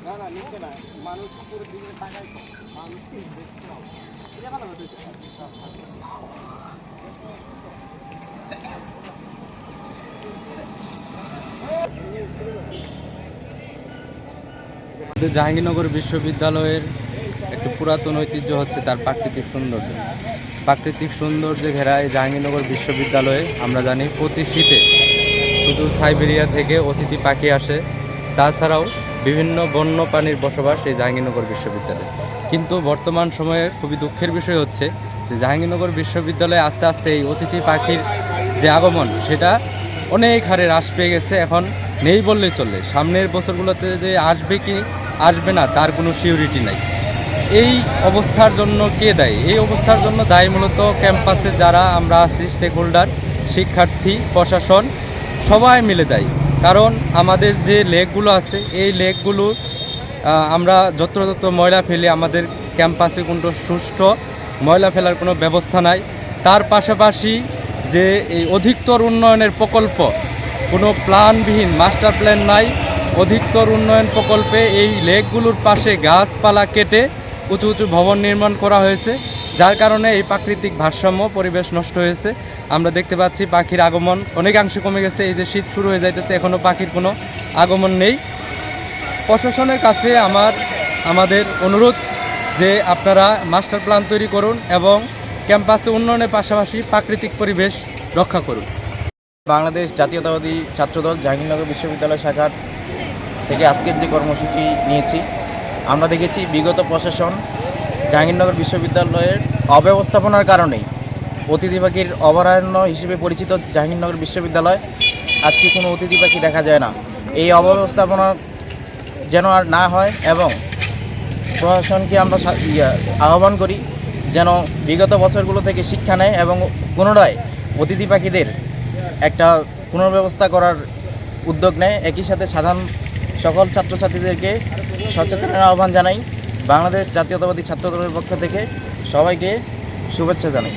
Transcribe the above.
না না নিচে না, মানুষ পুরো দিকে তাকায় তো, মানুষ দেখতে হবে, এটা ভালো হতে জাহাঙ্গীরনগর বিশ্ববিদ্যালয়ের একটি পুরাতন ঐতিহ্য হচ্ছে তার প্রাকৃতিক সৌন্দর্য। প্রাকৃতিক সৌন্দর্যে ঘেরা এই জাহাঙ্গীরনগর বিশ্ববিদ্যালয়ে আমরা জানি প্রতি শীতে শুধু সাইবেরিয়া থেকে অতিথি পাখি আসে, তাছাড়াও বিভিন্ন বন্য প্রাণীর বসবাস এই জাহাঙ্গীরনগর বিশ্ববিদ্যালয়ে। কিন্তু বর্তমান সময়ে খুবই দুঃখের বিষয় হচ্ছে যে জাহাঙ্গীরনগর বিশ্ববিদ্যালয়ে আস্তে আস্তে এই অতিথি পাখির যে আগমন সেটা অনেক হারে হ্রাস পেয়ে গেছে, এখন নেই বললেই চলে। সামনের বছরগুলোতে যে আসবে কি আসবে না তার কোনো সিউরিটি নাই। এই অবস্থার জন্য কে দায়ী? এই অবস্থার জন্য দায়ী মূলত ক্যাম্পাসে যারা আমরা আছি, স্টেক হোল্ডার, শিক্ষার্থী, প্রশাসন সবাই মিলে দায়ী। কারণ আমাদের যে লেকগুলো আছে এই লেকগুলো আমরা যত্রতত্র ময়লা ফেলি, আমাদের ক্যাম্পাসে কোনো সুষ্ঠু ময়লা ফেলার কোনো ব্যবস্থা নাই। তার পাশাপাশি যে এই অধিকতর উন্নয়নের প্রকল্প, কোনো প্ল্যানবিহীন মাস্টার প্ল্যান নাই। অধিকতর উন্নয়ন প্রকল্পে এই লেকগুলোর পাশে গাছপালা কেটে উঁচু উঁচু ভবন নির্মাণ করা হয়েছে, যার কারণে এই প্রাকৃতিক ভারসাম্য পরিবেশ নষ্ট হয়েছে। আমরা দেখতে পাচ্ছি পাখির আগমন অনেকাংশে কমে গেছে। এই যে শীত শুরু হয়ে যাইতেছে, এখনও পাখির কোনো আগমন নেই। প্রশাসনের কাছে আমাদের অনুরোধ যে আপনারা মাস্টার প্ল্যান তৈরি করুন এবং ক্যাম্পাসে উন্নয়নের পাশাপাশি প্রাকৃতিক পরিবেশ রক্ষা করুন। বাংলাদেশ জাতীয়তাবাদী ছাত্রদল জাহাঙ্গীরনগর বিশ্ববিদ্যালয় শাখার থেকে আজকের যে কর্মসূচি নিয়েছি, আমরা দেখেছি বিগত প্রশাসন জাহাঙ্গীরনগর বিশ্ববিদ্যালয়ের অব্যবস্থাপনার কারণেই অতিথি পাখির অভয়ারণ্য হিসেবে পরিচিত জাহাঙ্গীরনগর বিশ্ববিদ্যালয় আজকে কোনো অতিথি পাখি দেখা যায় না। এই অব্যবস্থাপনা যেন আর না হয় এবং প্রশাসনকে আমরা আহ্বান করি যেন বিগত বছরগুলো থেকে শিক্ষা নেয় এবং পুনরায় অতিথি পাখিদের একটা পুনর্ব্যবস্থা করার উদ্যোগ নেয়। একই সাথে সাধারণ সকল ছাত্রছাত্রীদেরকে সচেতনের আহ্বান জানাই। বাংলাদেশ জাতীয়তাবাদী ছাত্রদলের পক্ষ থেকে সবাইকে শুভেচ্ছা জানাই।